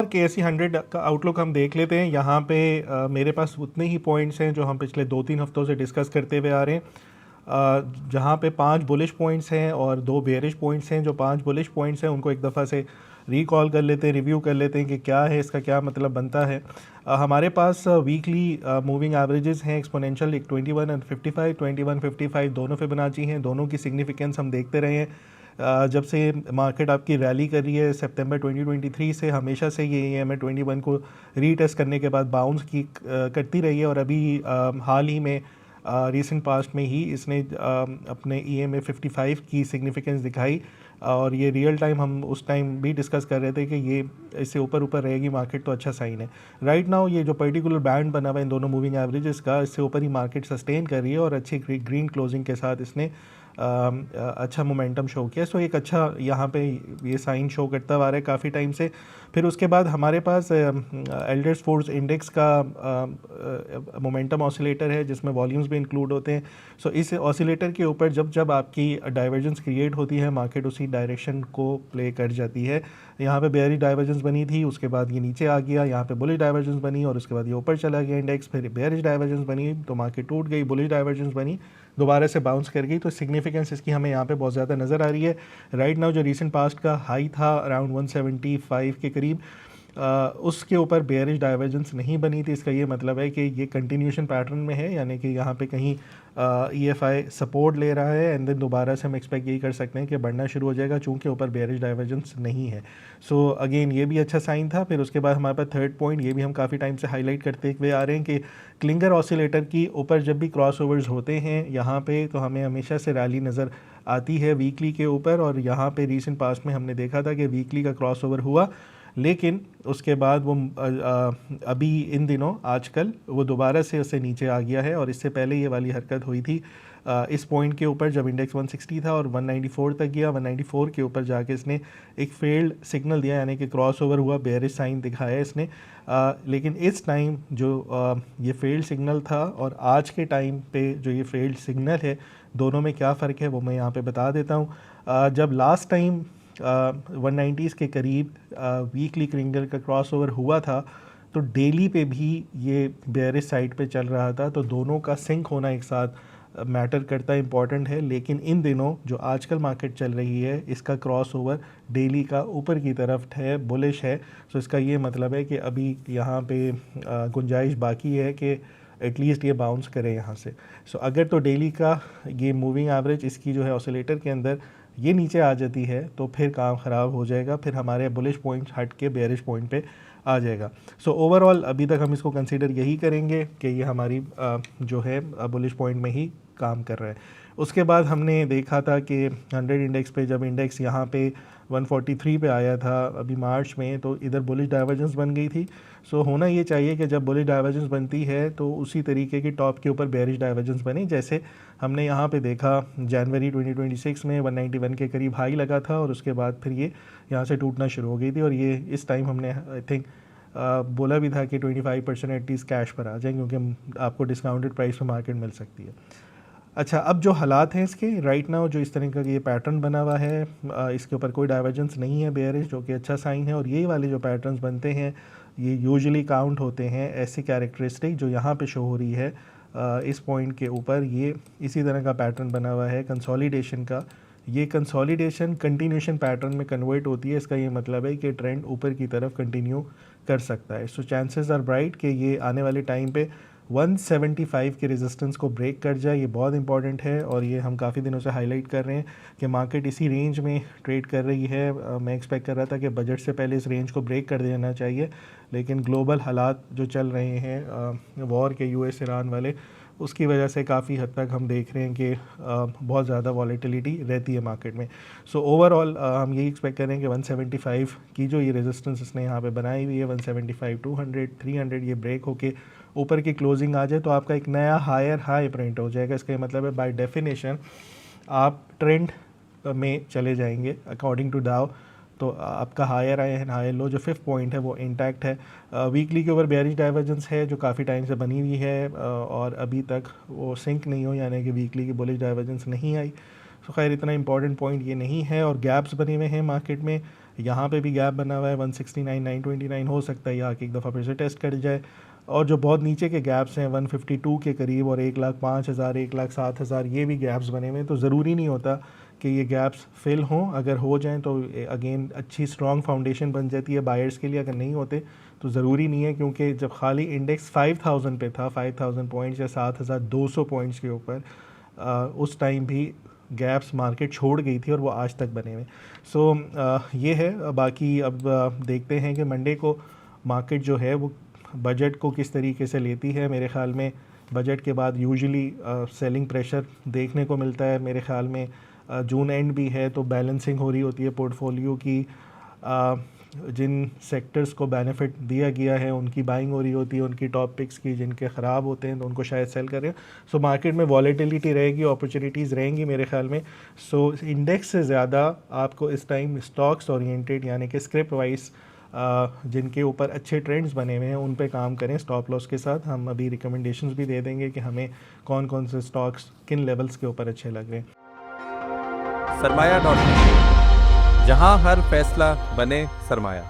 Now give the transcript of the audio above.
KSE 100 का outlook हम देख लेते हैं। यहाँ पे मेरे पास उतने ही पॉइंट्स हैं जो हम पिछले 2-3 हफ्तों से डिस्कस करते हुए आ रहे हैं। जहाँ पे 5 बुलिश पॉइंट्स हैं और 2 बेयरिश पॉइंट्स हैं। जो 5 बुलिश पॉइंट्स हैं उनको एक दफ़ा से रिकॉल कर लेते हैं, रिव्यू कर लेते हैं कि क्या है, इसका क्या मतलब बनता है। हमारे पास वीकली मूविंग एवरेजेस हैं एक्सपोनेंशियल, एक 21 और 55, 21, 55 दोनों फिबोनाची हैं। दोनों की सिग्निफिकेंस हम देखते रहे हैं जब से मार्केट आपकी रैली कर रही है सितंबर 2023 से। हमेशा से ये EMA 21 को रीटेस्ट करने के बाद बाउंस की करती रही है और अभी हाल ही में रीसेंट पास्ट में ही इसने अपने EMA 55 की सिग्निफिकेंस दिखाई। और ये रियल टाइम हम उस टाइम भी डिस्कस कर रहे थे कि ये इससे ऊपर ऊपर रहेगी मार्केट तो अच्छा साइन है। राइट नाउ ये जो पर्टिकुलर बैंड बना हुआ है इन दोनों मूविंग एवरेजेस का, इससे ऊपर ही मार्केट सस्टेन कर रही है और अच्छी ग्रीन क्लोजिंग के साथ इसने अच्छा मोमेंटम शो किया। सो एक अच्छा यहाँ पे ये साइन शो करता आ रहा है काफ़ी टाइम से। फिर उसके बाद हमारे पास एल्डर्स फोर्स इंडेक्स का मोमेंटम ऑसिलेटर है जिसमें वॉल्यूम्स भी इंक्लूड होते हैं। सो इस ऑसिलेटर के ऊपर जब जब आपकी डाइवर्जेंस क्रिएट होती है मार्केट उसी डायरेक्शन को प्ले कर जाती है। यहाँ पे बेयरिश डाइवर्जेंस बनी थी, उसके बाद ये नीचे आ गया, यहाँ पे बुलिश डाइवर्जेंस बनी और उसके बाद ये ऊपर चला गया इंडेक्स, फिर बेयरिश डाइवर्जेंस बनी तो मार्केट टूट गई, बुलिश डाइवर्जेंस बनी दोबारा से बाउंस कर गई। तो सिग्निफिकेंस इसकी हमें यहाँ पे बहुत ज़्यादा नज़र आ रही है। राइट नाउ जो रीसेंट पास्ट का हाई था अराउंड 175 के करीब, उसके ऊपर बेयरिश डाइवर्जेंस नहीं बनी थी। इसका ये मतलब है कि ये कंटिन्यूशन पैटर्न में है, यानी कि यहाँ पे कहीं EFI सपोर्ट ले रहा है एंड देन दोबारा से हम एक्सपेक्ट यही कर सकते हैं कि बढ़ना शुरू हो जाएगा चूँकि ऊपर बेयरिश डाइवर्जेंस नहीं है। सो अगेन ये भी अच्छा साइन था। फिर उसके बाद हमारे पास थर्ड पॉइंट, ये भी हम काफ़ी टाइम से हाईलाइट करते हुए आ रहे हैं कि क्लिंगर ऑसिलेटर की ऊपर जब भी क्रॉस ओवर्स होते हैं यहाँ पे तो हमें हमेशा से रैली नज़र आती है वीकली के ऊपर। और यहाँ पे रीसेंट पास्ट में हमने देखा था कि वीकली का क्रॉस ओवर हुआ, लेकिन उसके बाद वो अभी इन दिनों आजकल वो दोबारा से उससे नीचे आ गया है। और इससे पहले ये वाली हरकत हुई थी इस पॉइंट के ऊपर जब इंडेक्स 160 था और 194 तक गया। 194 के ऊपर जाके इसने एक फेल्ड सिग्नल दिया, यानी कि क्रॉस ओवर हुआ, बेयरिश साइन दिखाया इसने। लेकिन इस टाइम जो ये फेल्ड सिग्नल था और आज के टाइम पे जो ये फेल्ड सिग्नल है, दोनों में क्या फ़र्क है वो मैं यहाँ पे बता देता हूँ। जब लास्ट टाइम 190s के करीब वीकली क्लिंगर का क्रॉस ओवर हुआ था तो डेली पे भी ये बेयरिश साइड पे चल रहा था, तो दोनों का सिंक होना एक साथ मैटर करता है, इंपॉर्टेंट है। लेकिन इन दिनों जो आजकल मार्केट चल रही है इसका क्रॉस ओवर डेली का ऊपर की तरफ है, बुलिश है। सो इसका ये मतलब है कि अभी यहाँ पे गुंजाइश बाकी है कि एटलीस्ट ये बाउंस करे यहाँ से। सो अगर तो डेली का ये मूविंग एवरेज इसकी जो है ऑसिलेटर के अंदर ये नीचे आ जाती है तो फिर काम ख़राब हो जाएगा, फिर हमारे बुलिश पॉइंट हट के बेयरिश पॉइंट पे आ जाएगा। सो ओवरऑल अभी तक हम इसको कंसीडर यही करेंगे कि ये हमारी जो है बुलिश पॉइंट में ही काम कर रहा है। उसके बाद हमने देखा था कि 100 इंडेक्स पे जब इंडेक्स यहाँ पे 143 पे आया था अभी मार्च में, तो इधर बुलिश डाइवर्जेंस बन गई थी। सो होना ये चाहिए कि जब बुलिश डाइवर्जेंस बनती है तो उसी तरीके की टॉप के ऊपर बेयरिश डाइवर्जेंस बने, जैसे हमने यहाँ पे देखा जनवरी 2026 में 191 के करीब हाई लगा था और उसके बाद फिर ये यहाँ से टूटना शुरू हो गई थी। और ये इस टाइम हमने आई थिंक बोला भी था कि 25% एटलीस्ट कैश पर आ जाए क्योंकि आपको डिस्काउंटेड प्राइस पर मार्केट मिल सकती है। अच्छा, अब जो हालात हैं इसके राइट नाउ, जो इस तरह का ये पैटर्न बना हुआ है इसके ऊपर कोई डाइवर्जेंस नहीं है बेयरिश, जो कि अच्छा साइन है। और यही वाले जो पैटर्न्स बनते हैं ये यूजुअली काउंट होते हैं ऐसी कैरेक्टरिस्टिक जो यहाँ पे शो हो रही है इस पॉइंट के ऊपर। ये इसी तरह का पैटर्न बना हुआ है कंसोलिडेशन का। ये कंसोलिडेशन कंटिन्यूशन पैटर्न में कन्वर्ट होती है। इसका ये मतलब है कि ट्रेंड ऊपर की तरफ कंटिन्यू कर सकता है। सो चांसेस आर ब्राइट कि ये आने वाले टाइम पे 175 के रेजिस्टेंस को ब्रेक कर जाए। ये बहुत इंपॉर्टेंट है और ये हम काफ़ी दिनों से हाईलाइट कर रहे हैं कि मार्केट इसी रेंज में ट्रेड कर रही है। मैं एक्सपेक्ट कर रहा था कि बजट से पहले इस रेंज को ब्रेक कर देना चाहिए, लेकिन ग्लोबल हालात जो चल रहे हैं वॉर के US ईरान वाले, उसकी वजह से काफ़ी हद तक हम देख रहे हैं कि बहुत ज़्यादा वॉलेटिलिटी रहती है मार्केट में। सो ओवरऑल हम यही एक्सपेक्ट करें कि 175 की जो ये रेजिस्टेंस इसने यहाँ पे बनाई हुई है 175, 200, 300 ये ब्रेक होके ऊपर की क्लोजिंग आ जाए तो आपका एक नया हायर हाई प्रिंट हो जाएगा। इसका मतलब है बाय डेफिनेशन आप ट्रेंड में चले जाएंगे अकॉर्डिंग टू डाउ। तो आपका higher high and higher low जो 5th पॉइंट है वो इंटैक्ट है। वीकली के ऊपर बेयरिश डाइवर्जेंस है जो काफ़ी टाइम से बनी हुई है और अभी तक वो सिंक नहीं हो, यानी कि वीकली की बुलिश डाइवर्जेंस नहीं आई। तो खैर इतना इंपॉर्टेंट पॉइंट ये नहीं है। और गैप्स बने हुए हैं मार्केट में, यहाँ पे भी गैप बना हुआ है 169 929, हो सकता है यहाँ की एक दफ़ा फिर से टेस्ट कर जाए। और जो बहुत नीचे के गैप्स हैं 152 के करीब और 1,05,000 1,07,000 ये भी गैप्स बने हुए हैं। तो ज़रूरी नहीं होता कि ये गैप्स फिल हों, अगर हो जाएं तो अगेन अच्छी स्ट्रॉन्ग फाउंडेशन बन जाती है बायर्स के लिए। अगर नहीं होते तो ज़रूरी नहीं है, क्योंकि जब खाली इंडेक्स 5000 पे था, 5000 पॉइंट्स या 7200 पॉइंट्स के ऊपर, उस टाइम भी गैप्स मार्केट छोड़ गई थी और वो आज तक बने हुए। सो ये है। बाकी अब देखते हैं कि मंडे को मार्केट जो है वो बजट को किस तरीके से लेती है। मेरे ख़्याल में बजट के बाद यूजुअली सेलिंग प्रेशर देखने को मिलता है। मेरे ख़्याल में जून एंड भी है तो बैलेंसिंग हो रही होती है पोर्टफोलियो की। जिन सेक्टर्स को बेनिफिट दिया गया है उनकी बाइंग हो रही होती है, उनकी टॉप पिक्स की। जिनके ख़राब होते हैं तो उनको शायद सेल करें। सो मार्केट में वॉलेटिलिटी रहेगी, अपॉर्चुनिटीज़ रहेंगी मेरे ख्याल में। सो इंडेक्स से ज़्यादा आपको इस टाइम स्टॉक्स ओरिएंटेड यानी कि स्क्रिप्ट वाइज जिनके ऊपर अच्छे ट्रेंड्स बने हुए हैं उन पे काम करें स्टॉप लॉस के साथ। हम अभी रिकमेंडेशंस भी दे देंगे कि हमें कौन कौन से स्टॉक्स किन लेवल्स के ऊपर अच्छे लग रहे हैं। सरमाया.com, जहां हर फैसला बने सरमाया।